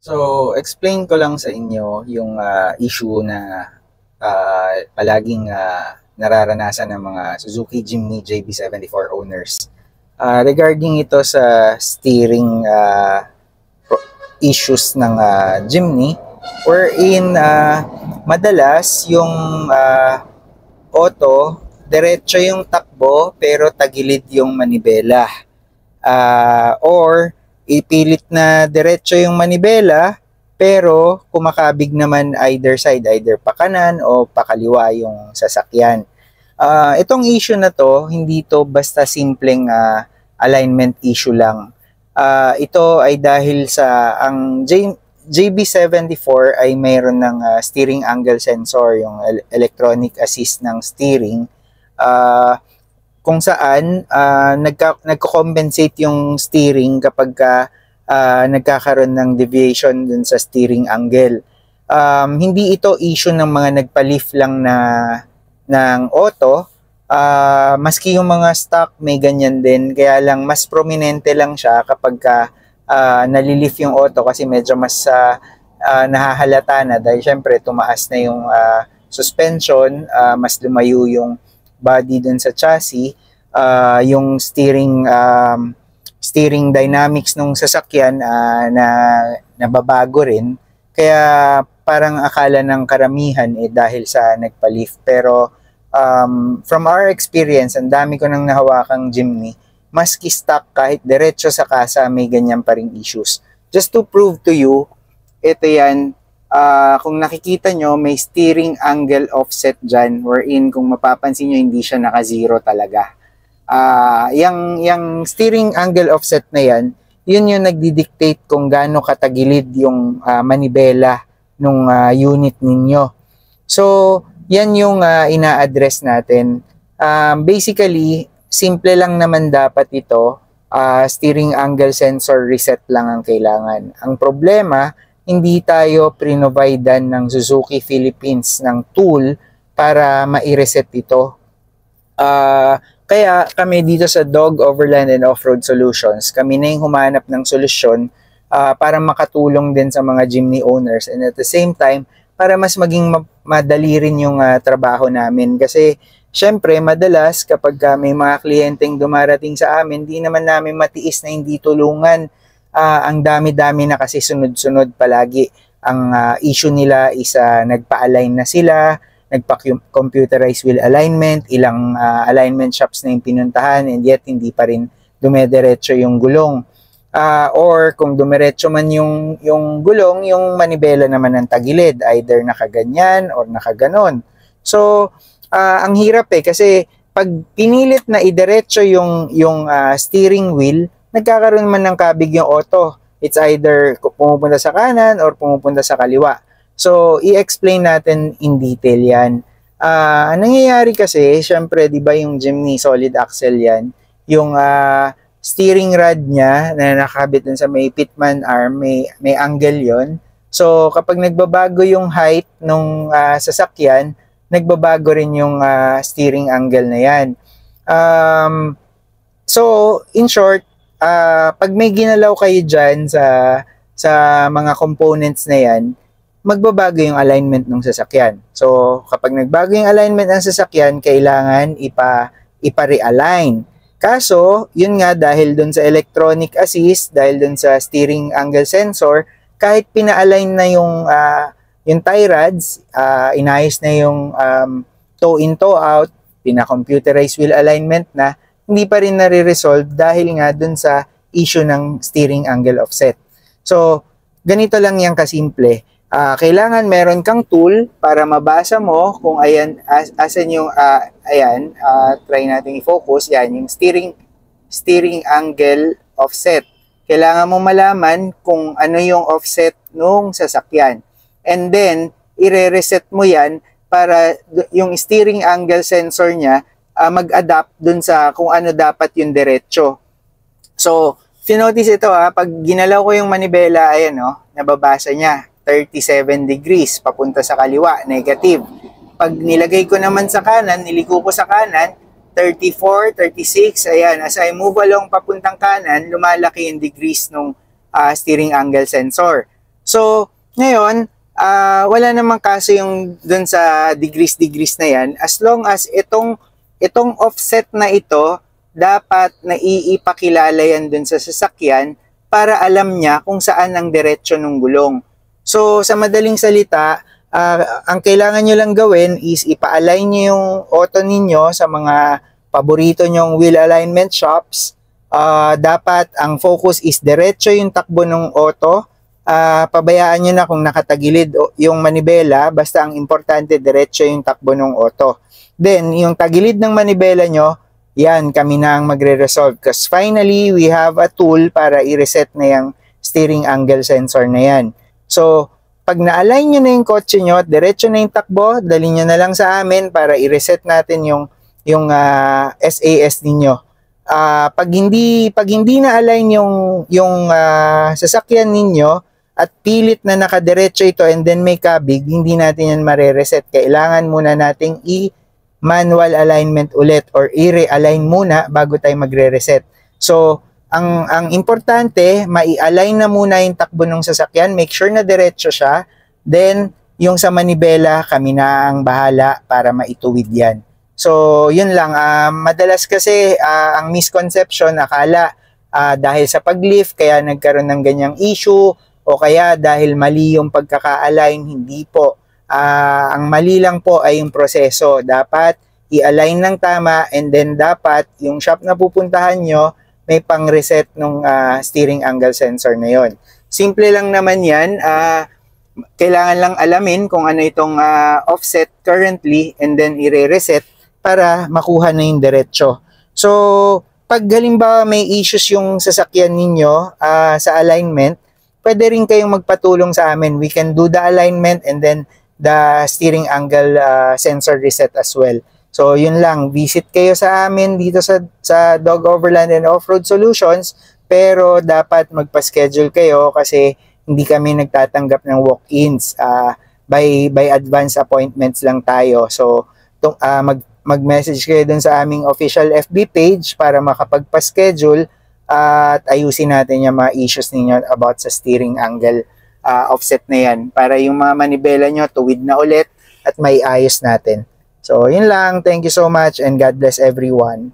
So, explain ko lang sa inyo yung issue na palaging nararanasan ng mga Suzuki Jimny JB74 owners. Regarding ito sa steering issues ng Jimny, wherein madalas yung auto, diretso yung takbo pero tagilid yung manibela. Or ipilit na diretso yung manibela pero kumakabig naman either side, either pakanan o pakaliwa yung sasakyan. Itong issue na to, hindi to basta simpleng alignment issue lang. Ito ay dahil sa ang JB74 ay mayroon ng steering angle sensor, yung electronic assist ng steering. Kung saan nagko-compensate yung steering kapag nagkakaroon ng deviation dun sa steering angle. Hindi ito issue ng mga nagpa-lift lang ng auto. Maski yung mga stock may ganyan din, kaya lang mas prominente lang siya kapag nalilift yung auto kasi medyo mas nahahalata na dahil syempre tumaas na yung suspension, mas lumayo yung body dun sa chassis, yung steering dynamics ng sasakyan na nababago rin. Kaya parang akala ng karamihan dahil sa nagpa-lift. Pero from our experience, ang dami ko nang nahawakang Jimny, maski stock kahit diretso sa kasa may ganyan pa ring issues. Just to prove to you, ito yan. Kung nakikita nyo, may steering angle offset dyan, wherein kung mapapansin nyo, hindi siya naka-zero talaga. Yung steering angle offset na yan, yun yung nagdi-dictate kung gaano katagilid yung manibela ng unit ninyo. So, yan yung ina-address natin. Basically, simple lang naman dapat ito. Steering angle sensor reset lang ang kailangan. Ang problema, hindi tayo prinovidean ng Suzuki Philippines ng tool para ma-reset ito. Kaya kami dito sa Dog Overland and Off-Road Solutions, kami na yung humanap ng solusyon para makatulong din sa mga Jimny owners, and at the same time, para mas maging madali rin yung trabaho namin. Kasi syempre, madalas kapag may mga kliyenteng dumarating sa amin, di naman namin matiis na hindi tulungan. Ang dami-dami na kasi sunod-sunod palagi. Ang issue nila is nagpa-align na sila, nagpa-computerized wheel alignment, ilang alignment shops na yung pinuntahan, and yet hindi pa rin dumediretso yung gulong. Or kung dumiretso man yung gulong, yung manibela naman ng tagilid, either nakaganyan or nakaganon. So, ang hirap kasi pag pinilit na idiretso yung steering wheel, nagkakaroon man ng kabig yung auto. It's either pumupunta sa kanan or pumupunta sa kaliwa. So, i-explain natin in detail yan. Nangyayari kasi, syempre, di ba yung Jimny solid axle yan, yung steering rod niya na nakabit dun sa may pitman arm, may angle yon. So, kapag nagbabago yung height ng sasakyan, nagbabago rin yung steering angle na yan. So, in short, pag may ginalaw kayo dyan sa mga components na yan, magbabago yung alignment ng sasakyan. So, kapag nagbago yung alignment ng sasakyan, kailangan ipa-realign. Kaso, yun nga, dahil dun sa electronic assist, dahil dun sa steering angle sensor, kahit pina-align na yung tie rods, inayos na yung toe-in, toe-out, pina-computerized wheel alignment na, hindi pa rin nare-resolve dahil nga dun sa issue ng steering angle offset. So, ganito lang yan kasimple. Kailangan meron kang tool para mabasa mo kung asan yung, try natin i-focus, yan, yung steering angle offset. Kailangan mo malaman kung ano yung offset nung sasakyan. And then, i-reset mo yan para yung steering angle sensor niya mag-adapt dun sa kung ano dapat yung diretsyo. So, sinotice ito pag ginalaw ko yung manibela, ayan nababasa niya, 37 degrees, papunta sa kaliwa, negative. Pag nilagay ko naman sa kanan, niliko ko sa kanan, 34, 36, ayan, as I move along papuntang kanan, lumalaki yung degrees ng steering angle sensor. So, ngayon, wala namang kaso yung dun sa degrees na yan. As long as itong offset na ito, dapat naiipakilala yan dun sa sasakyan para alam niya kung saan ang diretsyo ng gulong. So, sa madaling salita, ang kailangan nyo lang gawin is ipa-align nyo yung auto ninyo sa mga paborito nyong wheel alignment shops. Dapat ang focus is diretso yung takbo ng auto. Pabayaan nyo na kung nakatagilid yung manibela, basta ang importante diretso yung takbo ng auto. Then, yung tagilid ng manibela nyo, yan, kami na ang magre-resolve. Because finally, we have a tool para i-reset na yung steering angle sensor na yan. So, pag na-align nyo na yung kotse nyo, diretso na yung takbo, dali nyo na lang sa amin para i-reset natin yung SAS ninyo. Pag hindi na-align yung sasakyan ninyo at pilit na nakadiretso ito and then may kabig, hindi natin yan mare-reset. Kailangan muna nating manual alignment ulit or i-realign muna bago tayo magre-reset. So, ang importante, mai-align na muna yung takbo ng sasakyan, make sure na diretso siya, then yung sa manibela, kami na ang bahala para maituwid yan. So, yun lang. Madalas kasi ang misconception, akala dahil sa pag-lift, kaya nagkaroon ng ganyang issue, o kaya dahil mali yung pagkaka-align, hindi po. Ang mali lang po ay yung proseso. Dapat i-align ng tama and then dapat yung shop na pupuntahan nyo may pang-reset ng steering angle sensor na yon. Simple lang naman yan. Kailangan lang alamin kung ano itong offset currently and then i-reset para makuha na yung diretsyo. So, pag halimbawa may issues yung sasakyan ninyo sa alignment, pwede rin kayong magpatulong sa amin. We can do the alignment and then the steering angle sensor reset as well. So, yun lang. Visit kayo sa amin dito sa Dog Overland and Off-Road Solutions, pero dapat magpa-schedule kayo kasi hindi kami nagtatanggap ng walk-ins. By advance appointments lang tayo. So, mag-message kayo dun sa aming official FB page para makapagpa-schedule at ayusin natin yung mga issues ninyo about sa steering angle offset na yan para yung mga manibela nyo tuwid na ulit at may ayos natin. So, yun lang. Thank you so much and God bless everyone.